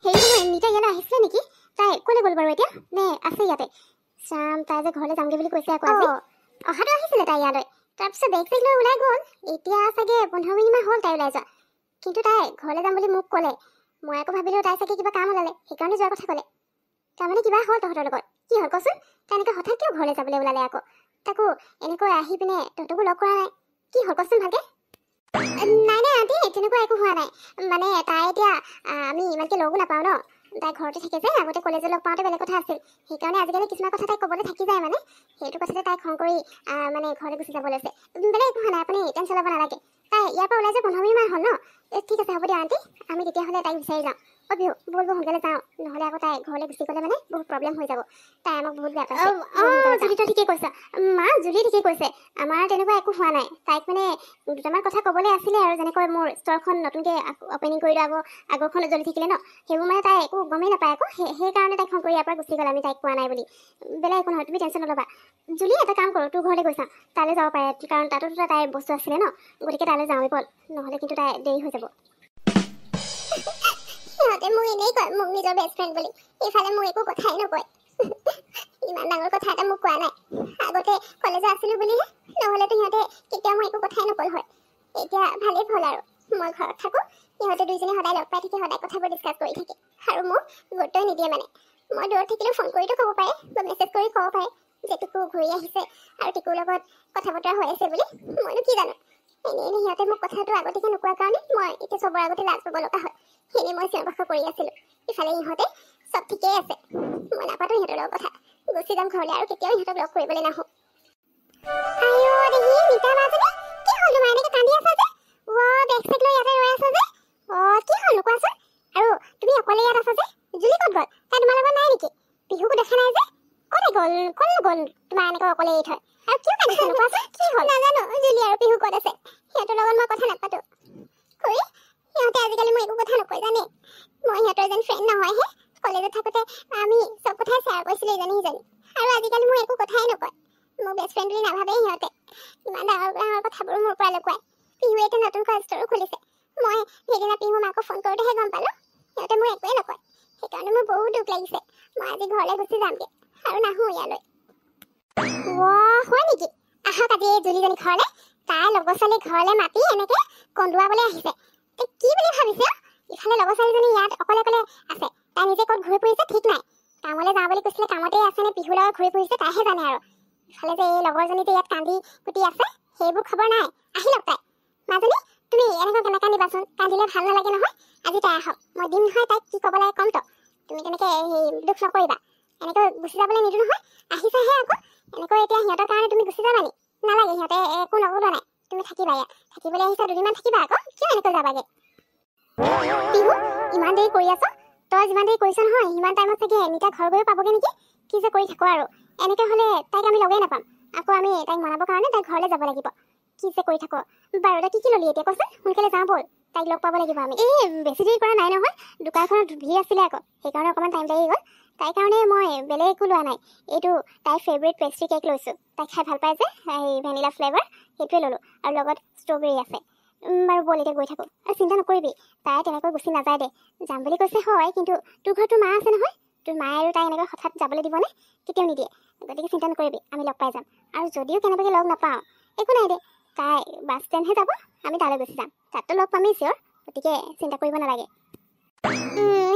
হেৰি নহয় নিতা ইয়ালৈ আহিছিলে নেকি তাই ক'লে গ'ল বাৰু এতিয়া নে আছে ইয়াতে শ্যাম তাই যে ঘৰলৈ যামগৈ বুলি কৈছে আকৌ আজি অহাটো আহিছিলে তাই ইয়ালৈ তাৰপিছত বেগ চেগ লৈ ওলাই গ'ল এতিয়া চাগে 15 মিনিটমান হ'ল তাই ওলাই যোৱা কিন্তু তাই ঘৰলৈ যাম বুলি মোক ক'লে মই আকৌ ভাবিলোঁ তাই চাগে কিবা কাম ওলালে সেইকাৰণে যোৱাৰ কথা ক'লে তাৰমানে কিবা হ'ল তহঁতৰ লগত কি হ'ল কচোন তাই এনেকৈ হঠাৎ কিয় ঘৰলৈ যাবলৈ ওলালে আকৌ তাকো এনেকৈ আহি পিনে তহঁতকো লগ কৰা নাই কি হ'ল কচোন ভালকে নাই নাই আণ্টি তেনেকুৱা একো হোৱা নাই মানে তাই এতিয়া আমি ইমানকৈ লগো নাপাওঁ ন তাই ঘৰতে থাকে যে আগতে কলেজত লগ পাওঁতে বেলেগ কথা আছিল সেইকাৰণে আজিকালি কিছুমান কথা তাই ক'বলৈ থাকি যায় মানে সেইটো কথাতে তাই খং কৰি মানে ঘৰলৈ গুচি যাব লৈছে বেলেগ একো হোৱা নাই আপুনি টেনশ্যন ল'ব নালাগে তাই ইয়াৰ পৰা ওলাই যে 15 মিনিটমান হ'ল ন ঠিক আছে হ'ব দিয়া আণ্টি আমি তেতিয়াহ'লে তাইক বিচাৰি যাওঁ বিহু বলব সোনকালে যাওঁ নহ'লে আকৌ তাই ঘৰলৈ গুচি গ'লে মানে বহুত প্ৰব্লেম হৈ যাব তাই আমাক বহুত বেয়া পাইছে জুলি তই ঠিকেই কৈছা মা জুলি ঠিকেই কৈছে আমাৰ তেনেকুৱা একো হোৱা নাই তাইক মানে দুটামান কথা ক'বলৈ আছিলে আৰু যেনেকৈ মোৰ ষ্ট'ৰখন নতুনকৈ অপেনিং কৰিলোঁ আগৰখন জ্বলি থাকিলে ন সেইবোৰ মানে তাই একো গমেই নাপায় আকৌ সেইকাৰণে তাইক খং কৰি ইয়াৰ পৰা গুচি গ'ল আমি তাইক কোৱা নাই বুলি বেলেগ একো নহয় তুমি টেনশ্যন নল'বা জুলি এটা কাম কৰোঁ তোৰ ঘৰলৈ গৈছা তালৈ যাব পাৰে কাৰণ তাতো তাইৰ বস্তু আছিলে ন গতিকে তালৈ যাওঁৱেই বল নহ'লে কিন্তু তাই দেৰি হৈ যাব সিহঁতে মোক এনেই কয় মোক নিজৰ বেষ্ট ফ্ৰেণ্ড বুলি এইফালে মোক একো কথাই নকয় ইমান ডাঙৰ কথা এটা মোক কোৱা নাই আগতে কলেজত আছিলোঁ বুলিহে নহ'লেতো সিহঁতে কেতিয়াও মই একো কথাই নকল হয় এতিয়া ভালেই হ'ল আৰু মই ঘৰত থাকোঁ সিহঁতে দুইজনে সদায় লগ পাই থাকে সদায় কথাবোৰ ডিছকাছ কৰি থাকে আৰু মোক গুৰুত্বই নিদিয়ে মানে মই দূৰত থাকিলেও ফোন কৰিতো ক'ব পাৰে বা মেছেজ কৰি ক'ব পাৰে যে টিকু ঘূৰি আহিছে আৰু টিকুৰ লগত কথা বতৰা হৈ আছে বুলি মইনো কি জানো এনেই সিহঁতে মোক কথাটো আগতীয়াকৈ নোকোৱাৰ কাৰণে মই এতিয়া চবৰ আগতে লাজ পাব লগা হয় এনেই মই চিঞৰ-বাখৰ কৰি আছিলোঁ ইফালে ইহঁতে চব ঠিকেই আছে মই নাপাতো সিহঁতৰ লগত কথা গুচি যাম ঘৰলৈ আৰু কেতিয়াও সিহঁতক লগ কৰিবলৈ নাহোঁ আইও দেহি নিতা মাজনী কি হ'ল তোমাৰ এনেকৈ কান্দি আছা যে বেগ চেগ লৈ ইয়াতে ৰৈ আছা যে কি হ'ল কোৱাচোন আৰু তুমি অকলে ইয়াত আছা যে জুলি ক'ত গ'ল তাই তোমাৰ লগত নাই নেকি বিহুকো দেখা নাই যে ক'লে গ'ল তোমাৰ এনেকৈ অকলে এৰি থয় আৰু কিয় কান্দিছা কোৱাচোন কি হ'ল নাজানো জুলি আৰু বিহু ক'ত আছে সিহঁতৰ লগত মই কথা নাপাতো খুৰী সিহঁতে আজিকালি মই একো কথা নকয় জানে মই সিহঁতৰ এজন ফ্ৰেণ্ড নহয়হে কলেজত থাকোঁতে আমি চব কথাই শ্বেয়াৰ কৰিছিলোঁ ইজনী সিজনী আৰু আজিকালি মোৰ একো কথাই নকয় মোৰ বেষ্ট ফ্ৰেণ্ড বুলি নাভাবেই সিহঁতে ইমান ডাঙৰ ডাঙৰ কথাবোৰ মোৰ পৰা লুকুৱাই পিহুৱে এতিয়া নতুনকৈ ষ্ট'ৰো খুলিছে মই সেইদিনা পিহু মাকো ফোন কৰোঁতেহে গম পালোঁ সিহঁতে মোৰ একোৱেই নকয় সেইকাৰণে মোৰ বহুত দুখ লাগিছে মই আজি ঘৰলৈ গুচি যামগৈ আৰু নাহোঁ ইয়ালৈ হয় নেকি আহক আজি এই জুলিজনী ঘৰলৈ তাই লগৰ ছোৱালী ঘৰলৈ মাতি এনেকৈ কন্দুৱাবলৈ আহিছে কি বুলি ভাবিছে ইফালে লগৰ ছোৱালীজনী ইয়াত অকলে অকলে আছে তাই নিজে ক'ত ঘূৰি ফুৰিছে ঠিক নাই কামলৈ যাওঁ বুলি কৈছিলে কামতেই আছে নে পিহুৰ লগত ঘূৰি ফুৰিছে তাইহে জানে আৰু ইফালে যে এই লগৰজনী যে ইয়াত কান্দি কুটি আছে সেইবোৰ খবৰ নাই আহি লওক তাই মাজনী তুমি এনেকৈ নাকান্দিবাচোন কান্দিলে ভাল নালাগে নহয় আজি তাই আহক মই দিম নহয় তাইক কি ক'ব লাগে ক'মতো তুমি তেনেকৈ দুখ নকৰিবা এনেকৈ গুচি যাবলৈ নিদিওঁ নহয় আহিছাহে আকৌ এনেকৈ এতিয়া সিহঁতৰ কাৰণে তুমি গুচি যাবা নি নালাগে সিহঁতে একো নক'ব নাই তুমি থাকিবা ইয়াত থাকিবলৈ আহিছা দুদিনমান থাকিবা আকৌ কিয় এনেকৈ যাবাগে বিহু ইমান দেৰি কৰি আছ তই যিমান দেৰি কৰিছ নহয় সিমান টাইমত চাগে নিতা ঘৰ গৈ পাবগৈ নেকি কি যে কৰি থাকোঁ আৰু এনেকৈ হ'লে তাইক আমি লগেই নাপাম আকৌ আমি তাইক মনাবৰ কাৰণে তাইক ঘৰলৈ যাব লাগিব কি যে কৰি থাকোঁ বাৰু তই কি ল'লি এতিয়া কচোন সোনকালে যাওঁ ব'ল তাইক লগ পাব লাগিব আমি বেছি দেৰি কৰা নাই নহয় দোকানখনত ভিৰ আছিলে আকৌ সেইকাৰণে অকণমান টাইম লাগি গ'ল তাইৰ কাৰণে মই বেলেগ একো লোৱা নাই এইটো তাইৰ ফেভৰেট পেষ্ট্ৰি কেক লৈছোঁ তাই খাই ভাল পায় যে এই ভেনিলা ফ্লেভাৰ সেইটোৱে ল'লোঁ আৰু লগত ষ্ট্ৰবেৰী আছে বাৰু ব'ল এতিয়া গৈ থাকোঁ আৰু চিন্তা নকৰিবি তাই তেনেকৈ গুচি নাযায় দে যাম বুলি কৈছে হয় কিন্তু তোৰ ঘৰত তোৰ মা আছে নহয় তোৰ মায়ে আৰু তাই এনেকৈ হঠাৎ যাবলৈ দিবনে কেতিয়াও নিদিয়ে গতিকে চিন্তা নকৰিবি আমি লগ পাই যাম আৰু যদিও কেনেবাকৈ লগ নাপাওঁ একো নাই দে তাই বাছ ষ্টেণ্ডহে যাব আমি তালৈ গুচি যাম তাততো লগ পামেই চিয়'ৰ গতিকে চিন্তা কৰিব নালাগে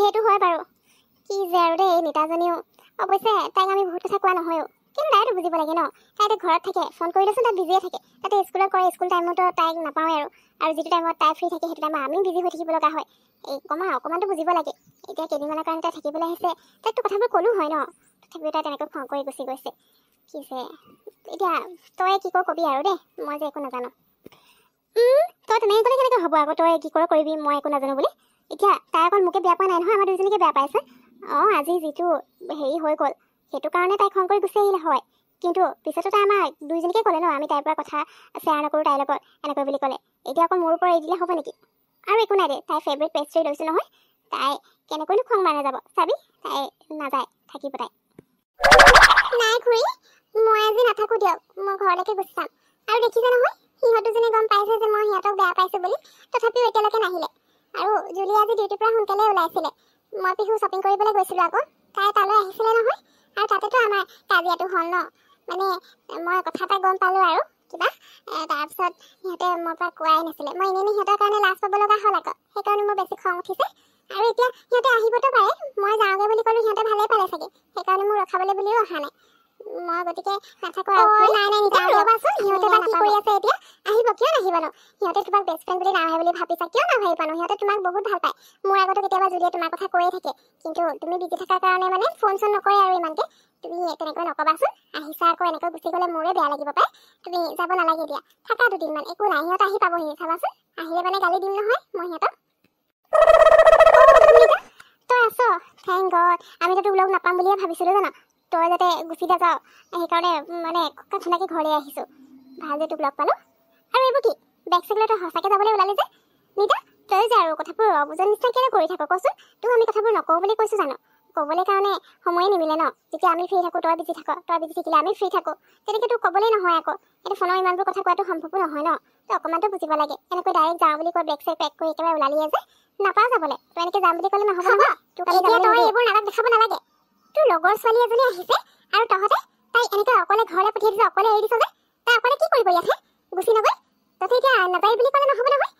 সেইটো হয় বাৰু কি যে আৰু দেই নিতাজনীও অৱশ্যে তাইক আমি বহুত কথা কোৱা নহয়ো কিন্তু তাইতো বুজিব লাগে ন তাইতো ঘৰত থাকে ফোন কৰিলেচোন তাই বিজিয়ে থাকে তাতে স্কুলত কৰে স্কুল টাইমতো তাইক নাপাওঁৱে আৰু যিটো টাইমত তাই ফ্ৰী থাকে সেইটো টাইমত আমিও বিজি হৈ থাকিব লগা হয় এই অকণমানতো বুজিব লাগে এতিয়া কেইদিনমানৰ কাৰণে তাই থাকিবলৈ আহিছে তাইকতো কথাবোৰ ক'লোঁ হয় ন তথাপিও তাই তেনেকৈ খং কৰি গুচি গৈছে কি যে এতিয়া তই কি কৰ কবি আৰু দেই মই যে একো নাজানো তই তেনেকৈ ক'লে কেনেকৈ হ'ব আকৌ তই কি কৰ কৰিবি মই একো নাজানো বুলি এতিয়া তাই অকল মোকে বেয়া পোৱা নাই নহয় আমাৰ দুইজনীকে বেয়া পাইছে আজি যিটো হেৰি হৈ গ'ল সেইটো কাৰণে তাই খং কৰি গুচি আহিলে হয় কিন্তু পিছতো তাই আমাক দুইজনীকে ক'লে ন আমি তাইৰ পৰা কথা শ্বেয়াৰ নকৰোঁ তাইৰ লগত এনেকৈ বুলি ক'লে এতিয়া আকৌ মোৰ পৰা এৰি দিলে হ'ব নেকি আৰু একো নাই দে তাই ফেভৰেট পেষ্ট্ৰি লৈছোঁ নহয় তাই কেনেকৈনো খং মাৰা যাব চাবি তাই নাযায় থাকিব তাই নাই খুৰী মই আজি নাথাকোঁ দিয়ক মই ঘৰলৈকে গুচি যাম আৰু দেখিছে নহয় সিহঁত দুজনে গম পাইছে যে মই সিহঁতক বেয়া পাইছোঁ বুলি তথাপিও এতিয়ালৈকে নাহিলে আৰু জুলি আজি ডিউটিৰ পৰা সোনকালে ওলাইছিলে মই পিহু শ্বপিং কৰিবলৈ গৈছিলোঁ আকৌ তাই তালৈ আহিছিলে নহয় আৰু তাতেতো আমাৰ কাজিয়াটো হ'ল ন মানে মই কথা এটা গম পালোঁ আৰু কিবা তাৰপিছত সিহঁতে মোৰ পৰা কোৱাই নাছিলে মই এনেই সিহঁতৰ কাৰণে লাজ পাব লগা হ'ল আকৌ সেইকাৰণে মোৰ বেছি খং উঠিছে আৰু এতিয়া সিহঁতে আহিবতো পাৰে মই যাওঁগৈ বুলি ক'লোঁ সিহঁতে ভালেই পালে চাগে সেইকাৰণে মোৰ ৰখাবলৈ বুলিও অহা নাই মই গতিকে নাথাকো আৰু নাই নিতা ৰ'বাচোন সিহঁতে বা কি কৰি আছে এতিয়া আহিব কিয় নাহিব ন সিহঁতে তোমাক বেষ্ট ফ্ৰেণ্ড বুলি নাহে বুলি ভাবিছা কিয় নাভাবিবা ন সিহঁতে তোমাক বহুত ভাল পায় মোৰ আগতে কেতিয়াবা জুলিয়ে তোমাৰ কথা কৈয়ে থাকে কিন্তু তুমি বিজি থকাৰ কাৰণে মানে ফোন চোন নকৰে আৰু ইমানকে তুমি তেনেকৈ নকবাচোন আহিছা আকৌ এনেকৈ গুচি গ'লে মোৰে বেয়া লাগিব পায় তুমি যাব নালাগে দিয়া থাকা দুদিনমান একো নাই সিহঁত আহি পাবহি চাবাচোন আহিলে মানে গালি দিম নহয় মই সিহঁতক তই আছ থেংক গড আমিতো তোক লগ নাপাম বুলিয়ে ভাবিছিলোঁ জানো তই যাতে গুচি নাযাওঁ সেইকাৰণে মানে ধুনীয়াকৈ ঘৰলৈ আহিছোঁ ভাল যে তোক লগ পালোঁ আৰু এইবোৰ কি বেগ চেগ লৈ তই সঁচাকৈ যাবলৈ ওলালি যে নিতা তই যে আৰু কথাবোৰ অবুজন নিচিনা কেলৈ কৰি থাক কচোন তোক আমি কথাবোৰ নকওঁ বুলি কৈছোঁ জানো ক'বলৈ কাৰণে সময়ে নিমিলে ন যেতিয়া আমি ফ্ৰী থাকোঁ তই বিজি থাক তই বিজি থাকিলে আমি ফ্ৰী থাকোঁ তেনেকৈ তোক ক'বলৈ নহয় আকৌ এইটো ফোনৰ ইমানবোৰ কথা কোৱাটো সম্ভৱো নহয় ন তই অকণমানতো বুজিব লাগে এনেকৈ ডাইৰেক্ট যাওঁ বুলি কৈ বেগ চেগ পেক কৰি একেবাৰে ওলালিয়ে যে নাপাওঁ যাবলৈ তই এনেকৈ যাম বুলি ক'লে নহ'ব নহয় তোক তই এইবোৰ নাটক দেখাব নালাগে তোৰ লগৰ ছোৱালী এজনী আহিছে আৰু তহঁতে তাই এনেকৈ অকলে ঘৰলৈ পঠিয়াই দিছ অকলে এৰি দিছ যে তাই অকলে কি কৰিব ইয়াত গুচি নগৈ তহঁতে এতিয়া নাযায় বুলি ক'লে নহ'ব নহয়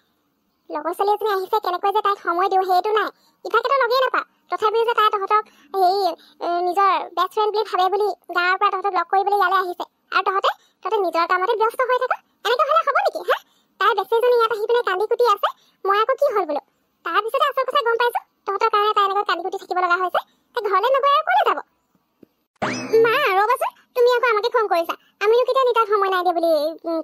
লগৰ ছোৱালী এজনী আহিছে কেনেকৈ যে তাইক সময় দিওঁ সেইটো নাই ইভাগেতো লগেই নাপা তথাপিও যে তাই তহঁতক নিজৰ বেষ্ট ফ্ৰেণ্ড বুলি ভাবে বুলি গাঁৱৰ পৰা তহঁতক লগ কৰিবলৈ ইয়ালৈ আহিছে আৰু তহঁতে নিজৰ কামতে ব্যস্ত হৈ থাকা এনেকৈ হ'লে হ'ব নেকি তাইৰ বেষ্টজনী ইয়াত আহি পিনে কান্দি কুটি আছে মই আকৌ কি হ'ল বোলো তাৰপিছতে আচল কথা গম পাইছোঁ তহঁতৰ কাৰণে তাই এনেকৈ কান্দি কুটি থাকিব লগা হৈছে তাই ঘৰলৈ নগৈ আৰু ক'লৈ যাব মা ৰ'বাচোন তুমি আকৌ আমাকে খং কৰিছা আমিনো কেতিয়া নিতাক সময় নাই দিয়া বুলি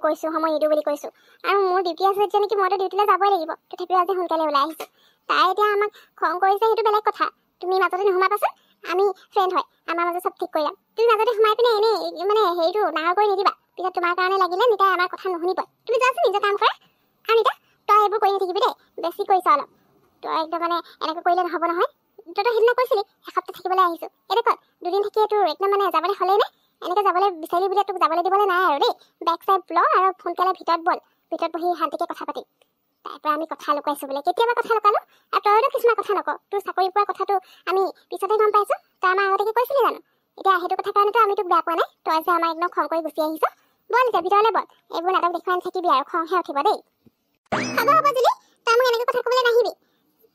কৈছোঁ সময় নিদিওঁ বুলি কৈছোঁ আৰু মোৰ ডিউটি আছে যে নেকি মইতো ডিউটিলৈ যাবই লাগিব তথাপিও আজি সোনকালে ওলাই আহিছোঁ তাই এতিয়া আমাক খং কৰিছে সেইটো বেলেগ কথা তুমি মাজতে নোসোমাবাচোন আমি ফ্ৰেণ্ড হয় আমাৰ মাজত চব ঠিক কৰি ল'ম তুমি মাজতে সোমাই পিনে এনেই মানে হেৰিটো ডাঙৰ কৰি নিদিবা পিছত তোমাৰ কাৰণে লাগিলে নিতাই আমাৰ কথা নুশুনিব তুমি যাচোন নিজৰ কাম কৰা আৰু নিতা তই এইবোৰ কৰি নাথাকিবি দেই বেছি কৰিছ অলপ তই একদম মানে এনেকৈ কৰিলে নহ'ব নহয় তই সেইদিনা কৈছিলি এসপ্তাহ থাকিবলৈ আহিছোঁ এতিয়া কয় দুদিন থাকি তোৰ একদম মানে যাবলৈ হ'লেই নে এনেকৈ যাবলৈ বিচাৰিলি বুলি তোক যাবলৈ দিবলৈ নাই আৰু দেই বেগ চাইড ল আৰু সোনকালে ভিতৰত বল ভিতৰত বহি শান্তিকৈ কথা পাতিম তাৰ পৰা আমি কথা লুকুৱাইছোঁ বোলে কেতিয়াবা কথা লুকালো আৰু তইতো কিছুমান কথা নকওঁ তোৰ চাকৰি পোৱাৰ কথাটো আমি পিছতে গম পাইছোঁ তই আমাৰ আগতে কৈছিলি জানো এতিয়া সেইটো কথা কাৰণেতো আমি তোক বেয়া পোৱা নাই তই যে আমাৰ একদম খং কৰি গুচি আহিছ বল এতিয়া ভিতৰলৈ বল এইবোৰ নাটক দেখুৱাই নাথাকিবি আৰু খংহে উঠিব দেই হ'ব জুলি তই মোক এনেকৈ কথা ক'বলৈ নাহিবি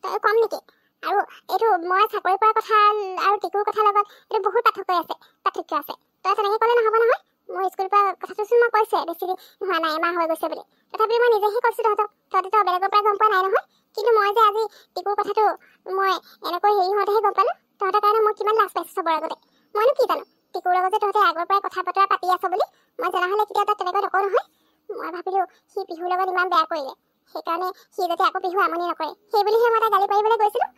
তই কম নেকি আৰু এইটো মই চাকৰি পোৱাৰ কথা আৰু টিকুৰ কথাৰ লগত এইটো বহুত পাৰ্থক্য আছে তই তেনেকৈ ক'লে নহ'ব নহয় মোৰ স্কুলৰ পৰা কথাটোচোন মই কৈছে বেছি হোৱা নাই এমাহ হৈ গৈছে বুলি তথাপিও মই নিজেহে কৈছোঁ তহঁতেতো বেলেগৰ পৰা গম পোৱা নাই নহয় কিন্তু মই যে আজি টিকুৰ কথাটো মই এনেকৈ হেৰি হওঁতেহে গম পালোঁ তহঁতৰ কাৰণে মই কিমান লাজ পাইছোঁ চবৰ আগতে মইনো কি জানো টিকুৰ লগত যে তহঁতে আগৰ পৰাই কথা বতৰা পাতি আছ বুলি মই জনা হ'লে কেতিয়াও তাত তেনেকৈ নকওঁ নহয় মই ভাবিলোঁ সি পিহুৰ লগত ইমান বেয়া কৰিলে সেইকাৰণে সি যাতে আকৌ পিহু আমনি নকৰে সেই বুলিহে মই তাক গালি পাৰিবলৈ গৈছিলোঁ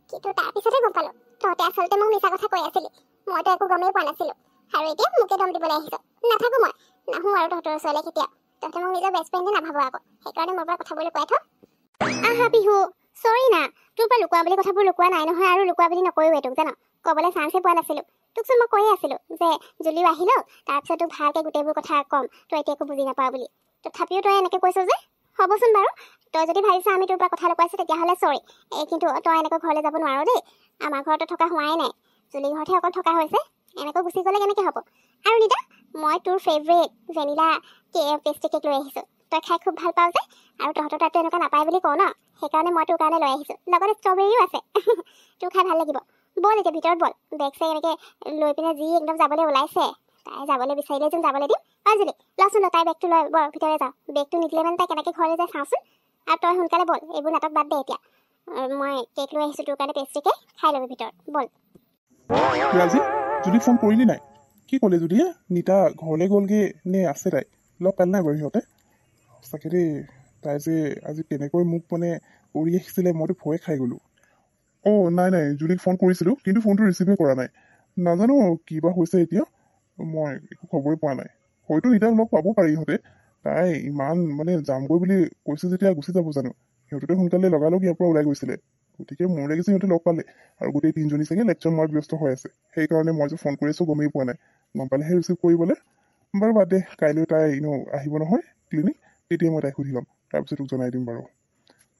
কিন্তু তাৰপিছতে গম পালোঁ তহঁতে আচলতে মোক মিছা কথা কৈ আছিলি মইতো একো গমেই পোৱা নাছিলোঁ আৰু এতিয়া মোকে দম দিবলৈ আহিছ নাথাকোঁ মই নাহোঁ আৰু তহঁতৰ ওচৰলৈ কেতিয়াও তহঁতে মোক নিজৰ বেষ্ট ফ্ৰেণ্ডে নাভাবোঁ আকৌ সেইকাৰণে মোৰ পৰা কথাবোৰ লুকুৱাই থ আহা পিহু চৰি না তোৰ পৰা লুকুৱা বুলি কথাবোৰ লুকুৱা নাই নহয় আৰু লুকুৱা বুলি নকৰোঁ তোক জানো ক'বলৈ চান্সে পোৱা নাছিলোঁ তোকচোন মই কৈয়ে আছিলোঁ যে জুলিও আহিলোঁ তাৰপিছত তোক ভালকৈ গোটেইবোৰ কথা ক'ম তই এতিয়া একো বুজি নাপাওঁ বুলি তথাপিও তই এনেকৈ কৈছ যে হ'বচোন বাৰু তই যদি ভাবিছ আমি তোৰ পৰা কথা লুকুৱাইছোঁ তেতিয়াহ'লে চৰি কিন্তু তই এনেকৈ ঘৰলৈ যাব নোৱাৰ দেই আমাৰ ঘৰতো থকা হোৱাই নাই জুলি ঘৰতহে অকল থকা হৈছে এনেকৈ গুচি গ'লে কেনেকৈ হ'ব আৰু নিতা মই তোৰ ফেভৰেট ভেনিলা পেষ্ট্ৰি কেক লৈ আহিছোঁ তই খাই খুব ভাল পাওঁ যে আৰু তহঁতৰ তাততো এনেকুৱা নাপায় বুলি কওঁ ন সেইকাৰণে মই তোৰ কাৰণে লৈ আহিছোঁ লগতে ষ্ট্ৰবেৰীও আছে তোৰ খাই ভাল লাগিব বল এতিয়া ভিতৰত বল বেগ চেগ এনেকৈ লৈ পিনে যি একদম যাবলৈ ওলাইছে তাই যাবলৈ বিচাৰিলে যেন যাবলৈ দিম জুলি লচোন তাই বেগটো লৈ বৰ ভিতৰলৈ যাওঁ বেগটো নিদিলে মানে তাই কেনেকৈ ঘৰলৈ যায় চাওঁচোন আৰু তই সোনকালে বল এইবোৰ নাটক বাদ দে এতিয়া মই কেক লৈ আহিছোঁ তোৰ কাৰণে পেষ্ট্ৰি কেক খাই ল'বি ভিতৰত বল ৰাজি জুলি ফোন কৰিলি নাই কি ক'লে জুলিয়ে নিতা ঘৰলৈ গ'লগৈ নে আছে তাই লগ পালে নাই বাৰু সিহঁতে সঁচাকৈ দেই তাই যে আজি কেনেকৈ মোক মানে উৰি আহিছিলে মইতো ভয়ে খাই গ'লোঁ নাই জুলিক ফোন কৰিছিলোঁ কিন্তু ফোনটো ৰিচিভে কৰা নাই নাজানো কিবা হৈছে এতিয়া মই একো খবৰেই পোৱা নাই হয়তো নিতাক লগ পাব পাৰি ইহঁতে তাই ইমান মানে যামগৈ বুলি কৈছে যেতিয়া গুচি যাব জানো সিহঁতেতো সোনকালে লগালগ ইয়াৰ পৰা ওলাই গৈছিলে গতিকে মোৰ লাগিছে সিহঁতে লগ পালে আৰু গোটেই তিনিজনী চাগে লেকচাৰ মাৰ্ক ব্যস্ত হৈ আছে সেইকাৰণে মই যে ফোন কৰি আছোঁ গমেই পোৱা নাই গম পালেহে ৰিচিভ কৰিবলৈ বাৰু বাদ দে কাইলৈ তাই আহিব নহয় ক্লিনিক তেতিয়া মই তাইক সুধি ল'ম তাৰপিছত তোক জনাই দিম বাৰু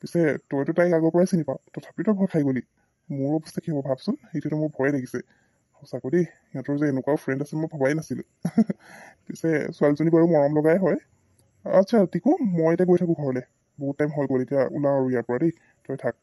পিছে তইতো তাইক আগৰ পৰাই চিনি পাওঁ তথাপিতো ভয় খাই গ'লি মোৰ অৱস্থা কি হ'ব ভাবচোন, সেইটোতো মোৰ ভয়ে লাগিছে সঁচাকৈ দেই। সিহঁতৰ যে এনেকুৱাও ফ্ৰেণ্ড আছে মই ভবাই নাছিলোঁ। পিছে ছোৱালীজনী বাৰু মৰম লগাই হয়। আচ্ছা টিকু, মই এতিয়া গৈ থাকোঁ ঘৰলৈ, বহুত টাইম হৈ গ'ল, এতিয়া ওলাওঁ আৰু ইয়াৰ পৰা দেই, তই থাক।